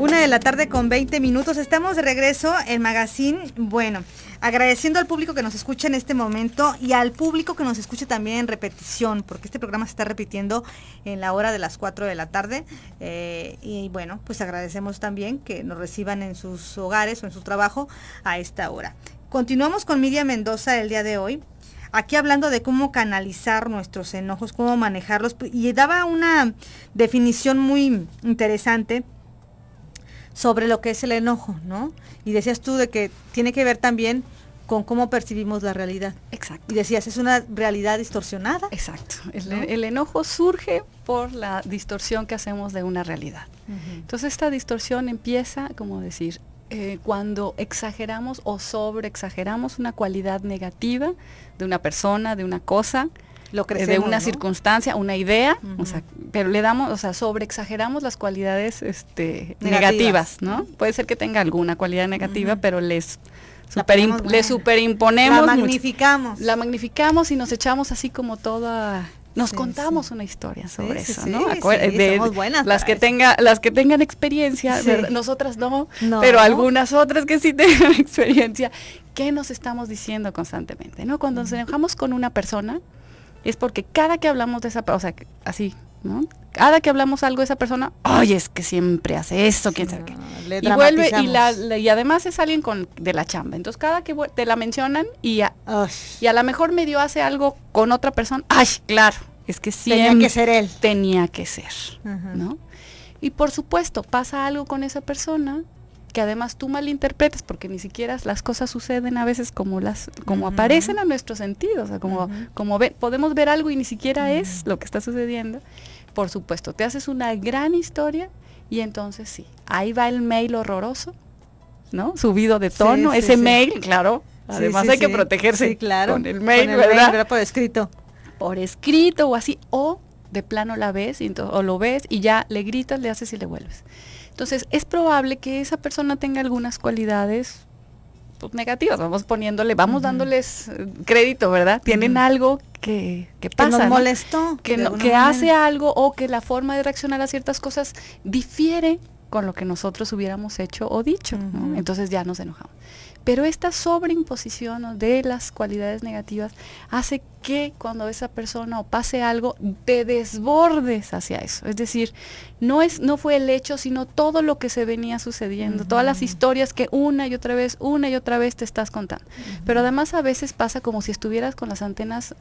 1:20 p.m. Estamos de regreso en Magazine. Bueno, agradeciendo al público que nos escucha en este momento y al público que nos escuche también en repetición, porque este programa se está repitiendo en la hora de las 4 de la tarde. Y bueno, pues agradecemos también que nos reciban en sus hogares o en su trabajo a esta hora. Continuamos con Miriam Mendoza el día de hoy, aquí hablando de cómo canalizar nuestros enojos, cómo manejarlos, y daba una definición muy interesante sobre lo que es el enojo, ¿no? Y decías tú de que tiene que ver también con cómo percibimos la realidad. Exacto. Y decías, es una realidad distorsionada. Exacto. El enojo surge por la distorsión que hacemos de una realidad. Entonces esta distorsión empieza, como decir, cuando exageramos o sobreexageramos una cualidad negativa de una persona, de una cosa, lo crecemos, de una ¿no? circunstancia, una idea, o sea, pero le damos, o sea, sobreexageramos las cualidades negativas, ¿no? Puede ser que tenga alguna cualidad negativa, pero le superimponemos. La magnificamos y nos echamos así como toda. Nos contamos una historia sobre eso, ¿no? Somos buenas las que tengan experiencia, nosotras no, pero algunas otras que sí tengan experiencia. ¿Qué nos estamos diciendo constantemente, no? Cuando nos enojamos con una persona, es porque cada que hablamos de esa persona, o sea, así, ¿no? Cada que hablamos algo de esa persona, oye, es que siempre hace esto, quién sabe qué. Y vuelve, y además es alguien de la chamba. Entonces cada que te la mencionan y a lo mejor medio hace algo con otra persona, ¡ay, claro! Es que siempre tenía que ser él. Tenía que ser, ¿no? Y por supuesto, pasa algo con esa persona que además tú malinterpretas, porque ni siquiera las cosas suceden a veces como aparecen a nuestros sentidos, o sea, podemos ver algo y ni siquiera es lo que está sucediendo. Por supuesto, te haces una gran historia y entonces sí, ahí va el mail horroroso, ¿no? Subido de tono, mail, claro, además hay que protegerse con el mail, ¿verdad? Por escrito. Por escrito o así, o de plano la ves, o lo ves y ya le gritas, le haces y le vuelves. Entonces, es probable que esa persona tenga algunas cualidades pues, negativas, vamos dándoles crédito, ¿verdad? Tienen algo que pasa, que nos molestó, que hace algo, o que la forma de reaccionar a ciertas cosas difiere con lo que nosotros hubiéramos hecho o dicho, ¿no? Entonces ya nos enojamos. Pero esta sobreimposición de las cualidades negativas hace que cuando esa persona o pase algo, te desbordes hacia eso. Es decir, no fue el hecho, sino todo lo que se venía sucediendo, todas las historias que una y otra vez te estás contando. Pero además a veces pasa como si estuvieras con las antenas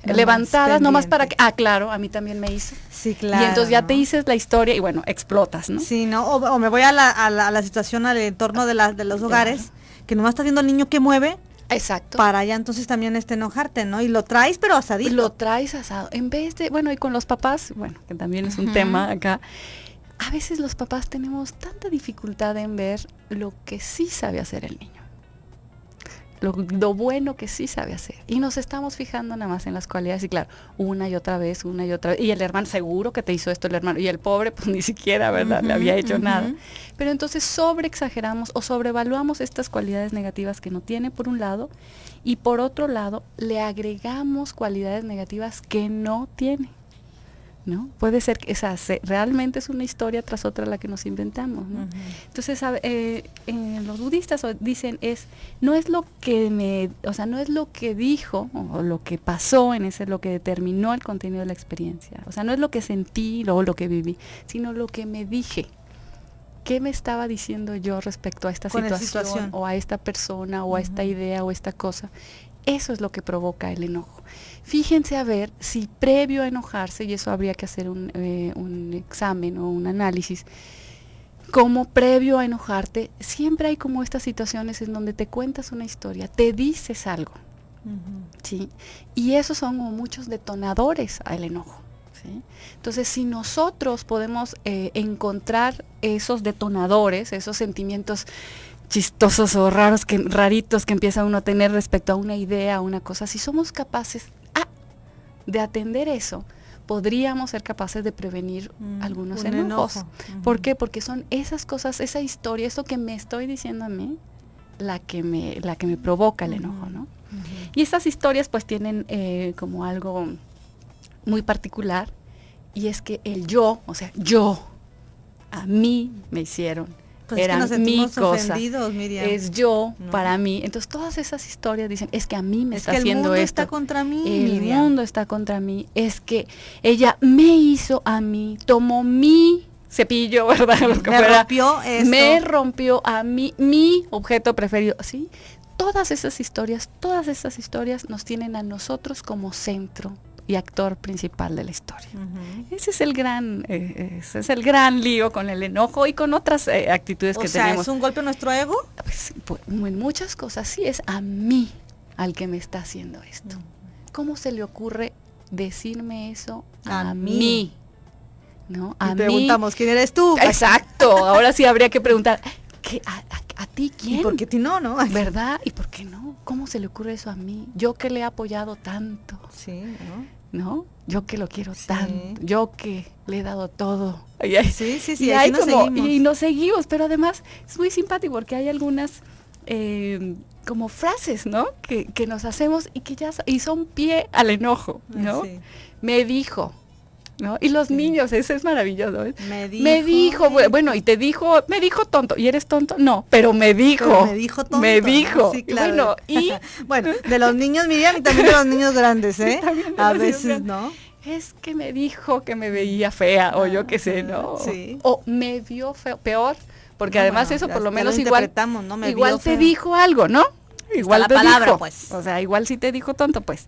levantadas, nomás para que, claro, a mí también me hizo. Sí, claro. Y entonces ya te dices la historia y bueno, explotas, ¿no? Sí, ¿no? O me voy a la situación, al entorno de los hogares, que nomás estás viendo al niño que mueve. Exacto. Para allá entonces también enojarte, ¿no? Y lo traes, pero asadito. Lo traes asado. En vez de, y con los papás, que también es un tema acá, a veces los papás tenemos tanta dificultad en ver lo que sí sabe hacer el niño. Lo bueno que sí sabe hacer. Y nos estamos fijando nada más en las cualidades, y claro, una y otra vez, y el hermano, seguro que te hizo esto el hermano, y el pobre, pues ni siquiera, ¿verdad? Le había hecho nada. Pero entonces sobreexageramos o sobrevaluamos estas cualidades negativas que no tiene, por un lado, y por otro lado, le agregamos cualidades negativas que no tiene, ¿no? Puede ser que realmente es una historia tras otra la que nos inventamos, ¿no? Entonces, los budistas dicen no es lo que dijo o lo que pasó lo que determinó el contenido de la experiencia, o sea, no es lo que sentí o lo que viví, sino lo que me dije. ¿Qué me estaba diciendo yo respecto a esta situación o a esta persona o a esta idea o esta cosa? Eso es lo que provoca el enojo. Fíjense a ver si previo a enojarse, y eso habría que hacer un examen o un análisis, como previo a enojarte, siempre hay como estas situaciones en donde te cuentas una historia, te dices algo, ¿sí? Y esos son como muchos detonadores al enojo, ¿sí? Entonces, si nosotros podemos encontrar esos detonadores, esos sentimientos chistosos o raritos que empieza uno a tener respecto a una idea, a una cosa, si somos capaces de atender eso, podríamos ser capaces de prevenir algunos enojos. ¿Por qué? Porque son esas cosas, esa historia, eso que me estoy diciendo a mí, la que me provoca el enojo, ¿no? Y estas historias pues tienen como algo muy particular, y es que el yo, o sea, yo a mí me hicieron. Pues Era es que nos mi sentimos cosa, ofendidos, Miriam. es yo, No. para mí. Entonces todas esas historias dicen, es que a mí me Es está que el haciendo mundo esto. está contra mí, El Miriam. mundo está contra mí. Es que ella me hizo a mí, tomó mi cepillo, ¿verdad? Lo que Me fuera. rompió esto. Me rompió a mí, mi objeto preferido. ¿Sí? Todas esas historias nos tienen a nosotros como centro y actor principal de la historia. Ujú. Ese es el gran lío con el enojo y con otras actitudes O que sea, tenemos. ¿es un golpe a nuestro ego? Pues, en muchas cosas sí es a mí al que me está haciendo esto. ¿Cómo se le ocurre decirme eso A a mí? mí? ¿No? Y A mí. preguntamos, ¿quién eres tú? Exacto. Ahora sí habría que preguntar, ¿a ti quién? ¿Y por qué a ti no, no? ¿Verdad? ¿Y por qué no? ¿Cómo se le ocurre eso a mí? Yo que le he apoyado tanto, Sí, ¿no? Yo que lo quiero Sí. tanto, yo que le he dado todo. Y hay- sí, sí, y así hay nos como, seguimos. y nos seguimos, pero además es muy simpático porque hay algunas como frases, ¿no? Que nos hacemos y que ya y son pie al enojo, ¿no? Sí. Me dijo, ¿no? Y los niños, eso es maravilloso. ¿Eh? Me dijo, Bueno, y te dijo, me dijo tonto, ¿y eres tonto? No, pero me dijo. pero me dijo tonto. Me dijo. Sí, Y claro. bueno, y bueno, de los niños, Miriam, y también de los niños grandes, ¿eh? También de A los niños veces, grandes. ¿no? es que me dijo que me veía fea, o yo qué sé, ¿no? Sí. O me vio feo, peor, porque No, además bueno, eso ya- por lo ya menos lo igual, interpretamos, ¿no? Me igual vio te feo. dijo algo, ¿no? Igual la te palabra, dijo, pues. o sea, igual sí te dijo tonto, pues,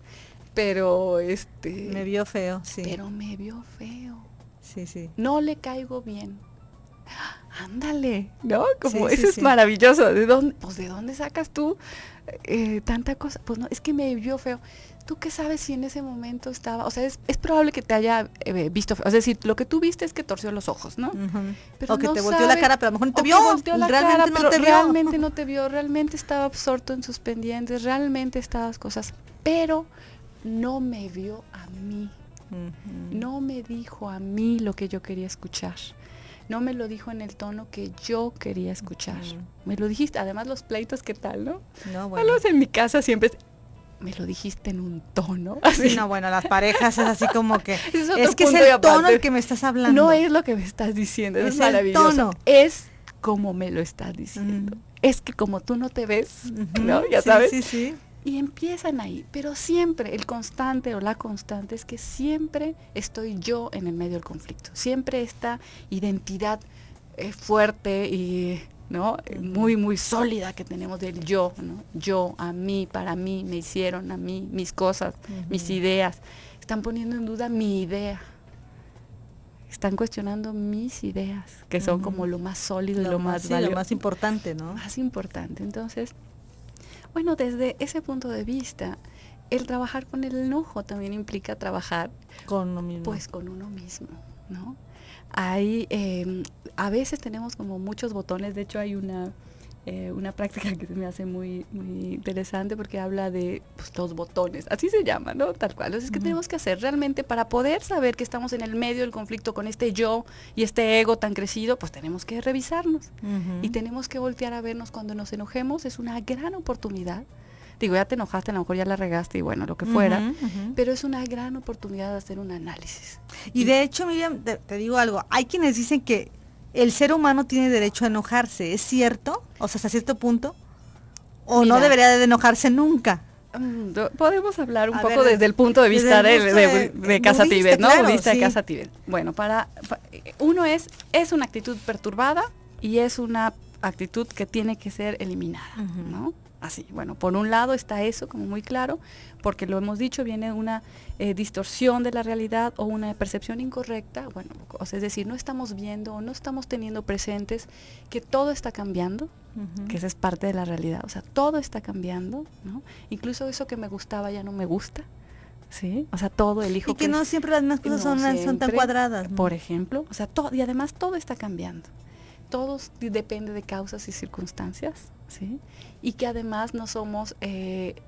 pero Me vio feo, sí. pero me vio feo, Sí, sí. no le caigo bien. Ándale, ¿no? Como Sí, eso sí, es sí. maravilloso. ¿De dónde, pues de dónde sacas tú tanta cosa? Pues no, es que me vio feo. ¿Tú qué sabes si en ese momento estaba? O sea, es probable que te haya visto feo. Es decir, lo que tú viste es que torció los ojos, ¿no? Ujú. Pero O que no te volteó la sabe- cara, pero a lo mejor no te o que vio. volteó la Realmente cara, no pero te vio. realmente no te vio, realmente estaba absorto en sus pendientes, realmente estas cosas, pero no me vio a mí, Ujú. no me dijo a mí lo que yo quería escuchar. No me lo dijo en el tono que yo quería escuchar. Ujú. Me lo dijiste, además los pleitos, ¿qué tal, no? No, bueno. Bueno. En mi casa siempre me lo dijiste en un tono así. Sí, no, bueno, las parejas es así como que Ese es otro es que es punto y el tono aparte. el que me estás hablando. No es lo que me estás diciendo, es Es el maravilloso. tono. Es como me lo estás diciendo. Es que como tú no te ves, Ujú. ¿no? Ya Sí, sabes. Sí, sí. Y empiezan ahí, pero siempre el constante o la constante es que siempre estoy yo en el medio del conflicto. Siempre esta identidad fuerte y ¿no? Muy, muy sólida que tenemos del yo, ¿no? Yo, a mí, para mí, me hicieron a mí, mis cosas, mis ideas. Están poniendo en duda mi idea. Están cuestionando mis ideas, que son como lo más sólido y lo más sí, valioso. lo más importante, ¿no? Más importante. Entonces, bueno, desde ese punto de vista, el trabajar con el enojo también implica trabajar Con lo mismo. pues con uno mismo, ¿no? Hay, a veces tenemos como muchos botones, de hecho hay una práctica que se me hace muy, muy interesante porque habla de pues, los botones, así se llama, ¿no? Tal cual. Entonces, ¿qué tenemos que hacer realmente para poder saber que estamos en el medio del conflicto con este yo y este ego tan crecido? Pues tenemos que revisarnos y tenemos que voltear a vernos cuando nos enojemos. Es una gran oportunidad. Digo, ya te enojaste, a lo mejor ya la regaste y bueno, lo que fuera, pero es una gran oportunidad de hacer un análisis. Y de hecho, Miriam, te digo algo, hay quienes dicen que el ser humano tiene derecho a enojarse, ¿es cierto? O sea, hasta cierto punto. ¿O Mira, no debería de enojarse nunca? Podemos hablar un A poco ver, desde el punto de desde vista el gusto de Casa budista, Tibet, ¿no? claro, Budista de sí. Casa Tibet. Bueno, uno es una actitud perturbada y es una actitud que tiene que ser eliminada, ¿no? Así, bueno, por un lado está eso como muy claro, porque lo hemos dicho, viene una distorsión de la realidad o una percepción incorrecta, bueno, o sea, es decir, no estamos viendo o no estamos teniendo presentes que todo está cambiando, que esa es parte de la realidad, o sea, todo está cambiando, ¿no? Incluso eso que me gustaba ya no me gusta, ¿sí? O sea, todo elijo Y que no siempre las mismas cosas son tan siempre, cuadradas, ¿no? Por ejemplo, o sea, todo, y además todo está cambiando. Todo depende de causas y circunstancias, ¿sí? Y que además no somos,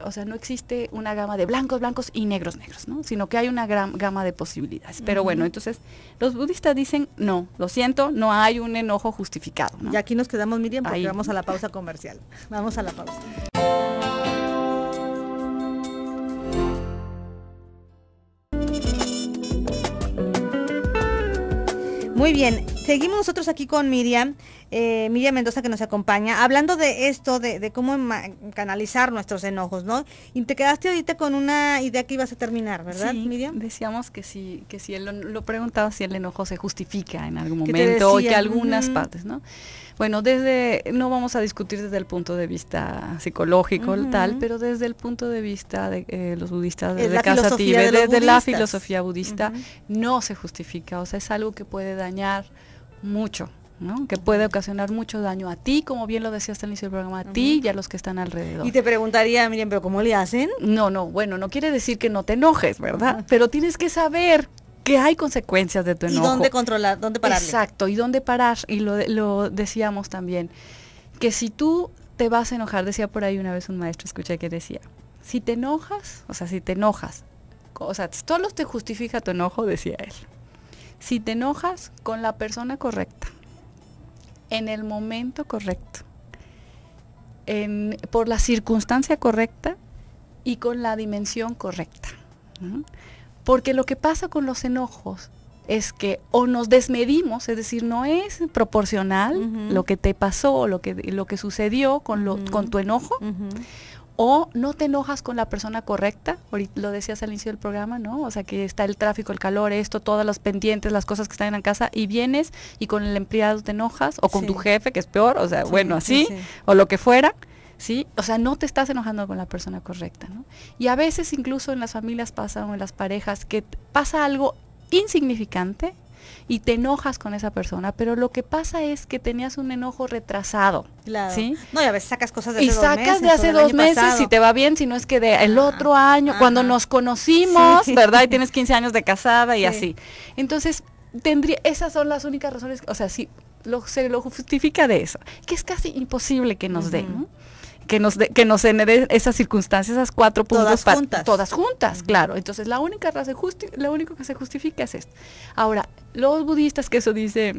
o sea, no existe una gama de blancos, blancos y negros, negros, ¿no? Sino que hay una gran gama de posibilidades. Pero bueno, entonces, los budistas dicen, no, lo siento, no hay un enojo justificado, ¿no? Y aquí nos quedamos, Miriam, porque Ahí. vamos a la pausa comercial. Vamos a la pausa. Muy bien, Seguimos nosotros aquí con Miriam, Miriam Mendoza, que nos acompaña, hablando de esto, de cómo canalizar nuestros enojos, ¿no? Y te quedaste ahorita con una idea que ibas a terminar, ¿verdad, sí, Miriam? Decíamos que si lo preguntaba si el enojo se justifica en algún momento, y que algunas partes, ¿no? Bueno, no vamos a discutir desde el punto de vista psicológico, tal, pero desde el punto de vista de los budistas, desde Casa Tibet, desde la filosofía budista, no se justifica, o sea, es algo que puede dañar mucho, ¿no? Que puede ocasionar mucho daño a ti, como bien lo decías al inicio del programa, a ti y a los que están alrededor. Y te preguntaría, Miriam, ¿pero cómo le hacen? No, bueno, no quiere decir que no te enojes, ¿verdad? Pero tienes que saber que hay consecuencias de tu enojo. ¿Y dónde controlar, dónde pararle? Exacto, y dónde parar, y lo decíamos también, que si tú te vas a enojar, decía por ahí una vez un maestro, escuché que decía, si te enojas, solo te justifica tu enojo, decía él, si te enojas con la persona correcta, en el momento correcto, por la circunstancia correcta y con la dimensión correcta, ¿no? Porque lo que pasa con los enojos es que o nos desmedimos, es decir, no es proporcional lo que te pasó, lo que sucedió con tu enojo, o no te enojas con la persona correcta, ahorita lo decías al inicio del programa, ¿no? O sea, que está el tráfico, el calor, todas las pendientes, las cosas que están en la casa, y vienes y con el empleado te enojas, o con tu jefe, que es peor, o sea, o lo que fuera, ¿sí? O sea, no te estás enojando con la persona correcta, ¿no? Y a veces incluso en las familias pasa, o en las parejas, que pasa algo insignificante y te enojas con esa persona, pero lo que pasa es que tenías un enojo retrasado, claro. ¿sí? No, y a veces sacas cosas de hace 2 meses. Y sacas de hace 2 meses, si te va bien, si no es que el otro año, cuando nos conocimos, ¿verdad? Y tienes 15 años de casada y así. Entonces, esas son las únicas razones, o sea, sí, se lo justifica de eso, que es casi imposible que nos den, ¿no? Que nos den esas circunstancias, esas 4 puntos. Todas juntas, claro. Entonces, lo único que se justifica es esto. Ahora, los budistas, que eso dice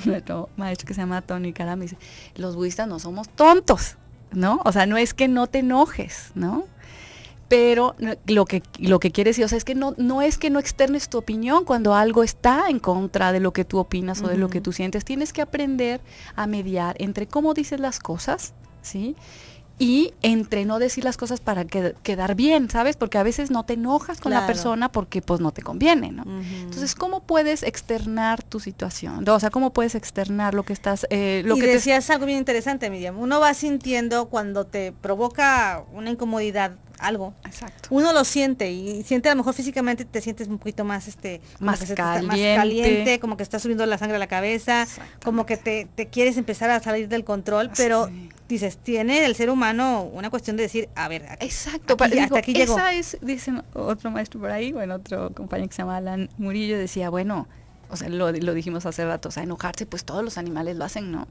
nuestro maestro que se llama Tony Karam, dice, los budistas no somos tontos, ¿no? O sea, no es que no te enojes, ¿no? Pero lo que quiere decir, o sea, es que no es que no externes tu opinión cuando algo está en contra de lo que tú opinas o de lo que tú sientes. Tienes que aprender a mediar entre cómo dices las cosas, ¿sí? Y entre no decir las cosas para quedar bien, ¿sabes? Porque a veces no te enojas con la persona porque pues no te conviene, ¿no? Entonces, ¿cómo puedes externar tu situación? O sea, ¿cómo puedes externar lo que estás... decías algo bien interesante, Miriam. Uno va sintiendo cuando te provoca una incomodidad algo. Exacto. Uno lo siente y siente a lo mejor físicamente te sientes un poquito más más caliente, como que está subiendo la sangre a la cabeza, como que te quieres empezar a salir del control, pero dices, tiene el ser humano una cuestión de decir, a ver, exacto, hasta aquí llegó. Esa es, dicen otro maestro por ahí, otro compañero que se llama Alan Murillo, decía, bueno, o sea, lo dijimos hace rato, o sea, enojarse, pues todos los animales lo hacen, ¿no?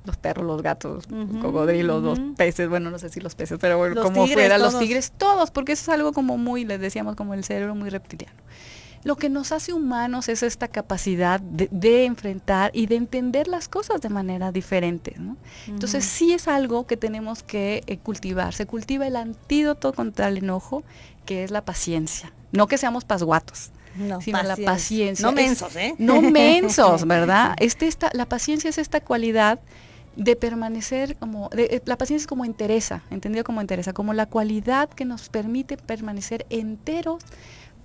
Los perros, los gatos, los cocodrilos, los peces, bueno, no sé si los peces, pero bueno, como fuera, los tigres, todos, porque eso es algo como les decíamos, como el cerebro muy reptiliano. Lo que nos hace humanos es esta capacidad de enfrentar y de entender las cosas de manera diferente, ¿no? Entonces sí es algo que tenemos que cultivar. Se cultiva el antídoto contra el enojo, que es la paciencia. No que seamos pasguatos, sino la paciencia. No mensos, ¿eh? No mensos, ¿verdad? La paciencia es esta cualidad de permanecer la paciencia es como entereza, entendido como entereza, como la cualidad que nos permite permanecer enteros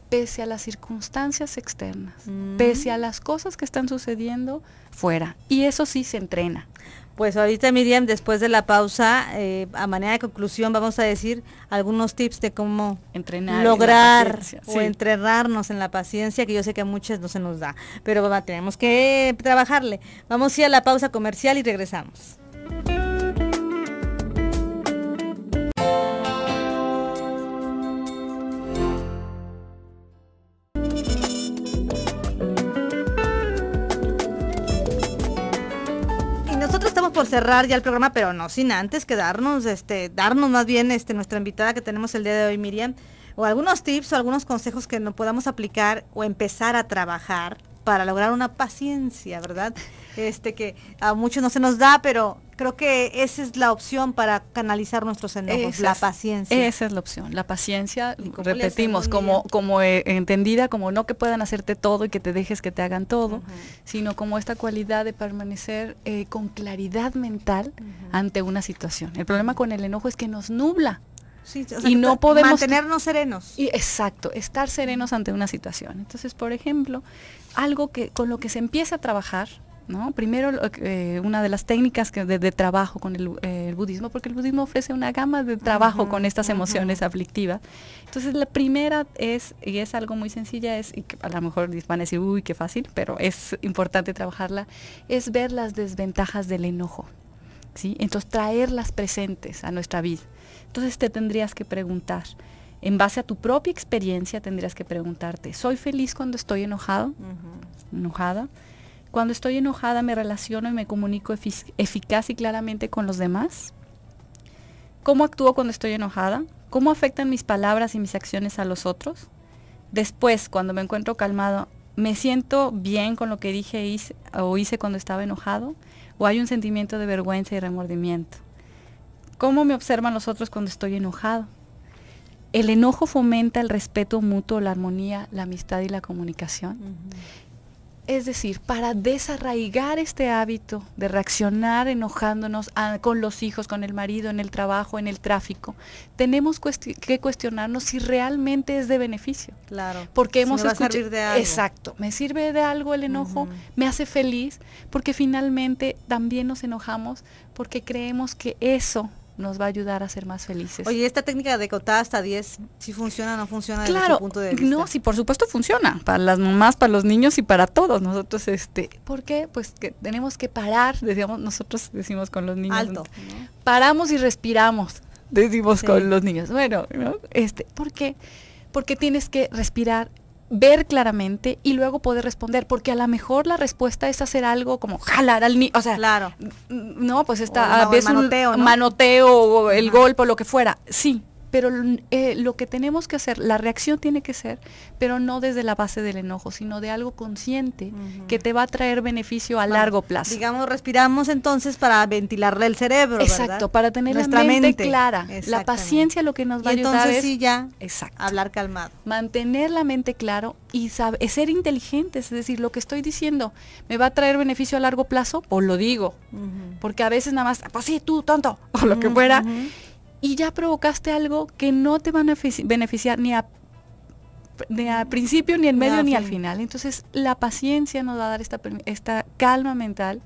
pese a las circunstancias externas, pese a las cosas que están sucediendo fuera. Y eso sí se entrena. Pues ahorita, Miriam, después de la pausa, a manera de conclusión, vamos a decir algunos tips de cómo lograr o entrenarnos en la paciencia, que yo sé que a muchas no se nos da, pero tenemos que trabajarle. Vamos a ir a la pausa comercial y regresamos. Por cerrar ya el programa, pero no sin antes quedarnos, darnos más bien nuestra invitada que tenemos el día de hoy, Miriam, o algunos tips o algunos consejos que nos podamos aplicar o empezar a trabajar para lograr una paciencia, ¿verdad? Que a muchos no se nos da, pero creo que esa es la opción para canalizar nuestros enojos, la paciencia. Esa es la opción, la paciencia, repetimos, como entendida, como no que puedan hacerte todo y que te dejes que te hagan todo, sino como esta cualidad de permanecer con claridad mental ante una situación. El problema con el enojo es que nos nubla. Sí, o sea, y no podemos mantenernos serenos. Exacto, estar serenos ante una situación. Entonces, por ejemplo, algo que con lo que se empieza a trabajar, ¿no? Primero, una de las técnicas de trabajo con el budismo, porque el budismo ofrece una gama de trabajo con estas emociones aflictivas. Entonces, la primera es, y es algo muy sencilla, y que a lo mejor van a decir, uy, qué fácil, pero es importante trabajarla, es ver las desventajas del enojo, ¿sí? Entonces, traerlas presentes a nuestra vida. Entonces, te tendrías que preguntar, en base a tu propia experiencia, tendrías que preguntarte, ¿soy feliz cuando estoy enojado? ¿Enojada? Cuando estoy enojada, ¿me relaciono y me comunico eficaz y claramente con los demás? ¿Cómo actúo cuando estoy enojada? ¿Cómo afectan mis palabras y mis acciones a los otros? Después, cuando me encuentro calmado, ¿me siento bien con lo que dije hice cuando estaba enojado? ¿O hay un sentimiento de vergüenza y remordimiento? ¿Cómo me observan los otros cuando estoy enojado? El enojo fomenta el respeto mutuo, la armonía, la amistad y la comunicación. Es decir, para desarraigar este hábito de reaccionar enojándonos con los hijos, con el marido, en el trabajo, en el tráfico, tenemos que cuestionarnos si realmente es de beneficio. Claro. Porque hemos si me va a servir de algo. Exacto, me sirve de algo el enojo, me hace feliz, porque finalmente también nos enojamos porque creemos que eso nos va a ayudar a ser más felices. Oye, esta técnica de contar hasta 10, ¿sí funciona o no funciona claro, desde tu punto de vista? No, sí, por supuesto funciona, para las mamás, para los niños y para todos nosotros. ¿Por qué? Pues que tenemos que parar, nosotros decimos con los niños. Alto, ¿no? Paramos y respiramos, decimos con los niños. Bueno, ¿no? ¿Por qué? Porque tienes que respirar, ver claramente y luego poder responder, porque a lo mejor la respuesta es hacer algo como jalar al niño, o sea, claro. No, pues ves manoteo, ¿no? manoteo o el golpe o lo que fuera, sí, pero lo que tenemos que hacer, la reacción tiene que ser, pero no desde la base del enojo, sino de algo consciente que te va a traer beneficio a largo plazo. Digamos, respiramos entonces para ventilarle el cerebro, exacto, ¿verdad? Para tener nuestra mente clara. La paciencia lo que nos va a ayudar entonces es sí ya hablar calmado. Mantener la mente claro y ser inteligentes, es decir, lo que estoy diciendo, ¿me va a traer beneficio a largo plazo? Pues lo digo, porque a veces nada más, pues sí, tú tonto, o lo que fuera, y ya provocaste algo que no te van a beneficiar ni a principio, ni en medio, ni al final. Entonces, la paciencia nos va a dar esta calma mental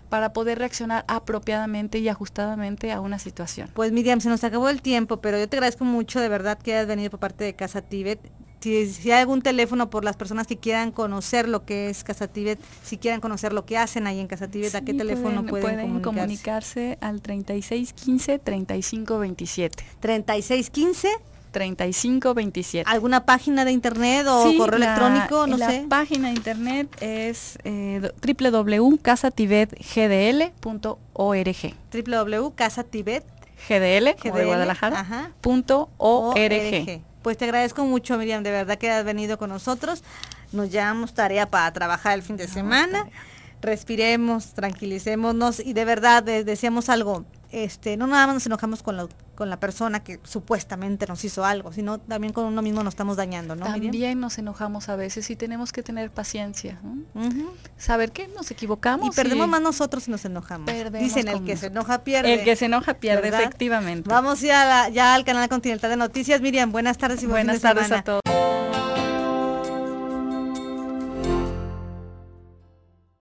para poder reaccionar apropiadamente y ajustadamente a una situación. Pues Miriam, se nos acabó el tiempo, pero yo te agradezco mucho de verdad que hayas venido por parte de Casa Tibet. Si hay algún teléfono por las personas que quieran conocer lo que es Casa Tibet, si quieran conocer lo que hacen ahí en Casa Tibet, ¿a qué teléfono pueden comunicarse? Al 3615-3527. 3615 3527. ¿Alguna página de internet o correo electrónico? No sé. La página de internet es www.casatibetgdl.org. www.casatibetgdl como de Guadalajara, .org. Pues te agradezco mucho, Miriam, de verdad que has venido con nosotros. Nos llevamos tarea para trabajar el fin de semana. Respiremos, tranquilicémonos y de verdad decíamos algo. No nada más nos enojamos con la persona que supuestamente nos hizo algo, sino también con uno mismo nos estamos dañando, ¿no, También Miriam? nos enojamos a veces y tenemos que tener paciencia, ¿no? Saber que nos equivocamos. Y perdemos más nosotros si nos enojamos. Dicen, el que se enoja pierde. El que se enoja pierde, ¿verdad? efectivamente. Vamos ya al canal Continental de Noticias. Miriam, buenas tardes y buenas tardes a todos.